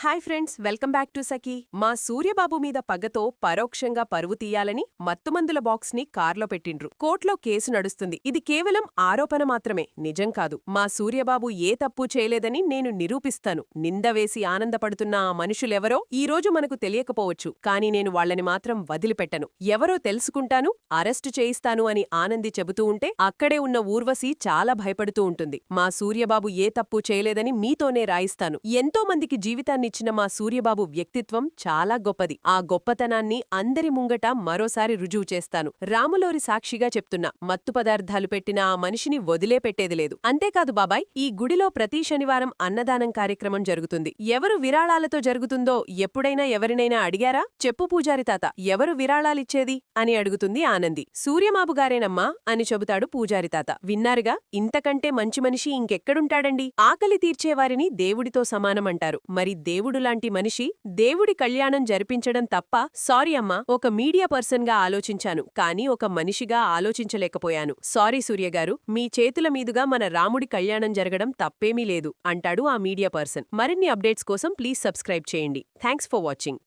Hi friends, welcome back to Sakhi. మా సూర్యబాబు మీద పగతో పరోక్షంగా పరువు తీయాలని మత్తుమందుల బాక్స్ ని కార్లో పెట్టిండ్రు. కోర్టులో కేసు నడుస్తుంది. ఇది కేవలం ఆరోపణ మాత్రమే, నిజం కాదు. మా సూర్యబాబు ఏ తప్పు చేయలేదని నేను నిరూపిస్తాను. నింద వేసి ఆనందపడుతున్న ఆ మనుషులెవరో ఈరోజు మనకు తెలియకపోవచ్చు, కానీ నేను వాళ్లని మాత్రం వదిలిపెట్టను. ఎవరో తెలుసుకుంటాను, అరెస్టు చేయిస్తాను అని ఆనంది చెబుతూ ఉంటే అక్కడే ఉన్న ఊర్వశి చాలా భయపడుతూ ఉంటుంది. మా సూర్యబాబు ఏ తప్పు చేయలేదని మీతోనే రాయిస్తాను. ఎంతో మందికి జీవితాన్ని ఇచ్చిన మా సూర్యబాబు వ్యక్తిత్వం చాలా గొప్పది. ఆ గొప్పతనాన్ని అందరి ముంగట మరోసారి రుజువు చేస్తాను. రాములోరి సాక్షిగా చెప్తున్నా, మత్తు పదార్థాలు పెట్టిన ఆ మనిషిని వదిలేపెట్టేది లేదు. అంతేకాదు బాబాయ్, ఈ గుడిలో ప్రతి శనివారం అన్నదానం కార్యక్రమం జరుగుతుంది. ఎవరు విరాళాలతో జరుగుతుందో ఎప్పుడైనా ఎవరినైనా అడిగారా? చెప్పు పూజారి తాత, ఎవరు విరాళాలిచ్చేది అని అడుగుతుంది ఆనంది. సూర్యబాబు గారేనమ్మా అని చెబుతాడు పూజారి తాత. విన్నారుగా, ఇంతకంటే మంచి మనిషి ఇంకెక్కడుంటాడండి? ఆకలి తీర్చేవారిని దేవుడితో సమానమంటారు. మరి దేవుడులాంటి మనిషి దేవుడి కళ్యాణం జరిపించడం తప్ప? సారీ అమ్మా, ఒక మీడియా పర్సన్గా ఆలోచించాను, కానీ ఒక మనిషిగా ఆలోచించలేకపోయాను. సారీ సూర్యగారు, మీ చేతుల మీదుగా మన రాముడి కళ్యాణం జరగడం తప్పేమీ లేదు అంటాడు ఆ మీడియా పర్సన్. మరిన్ని అప్డేట్స్ కోసం ప్లీజ్ సబ్స్క్రైబ్ చేయండి. Thanks for watching.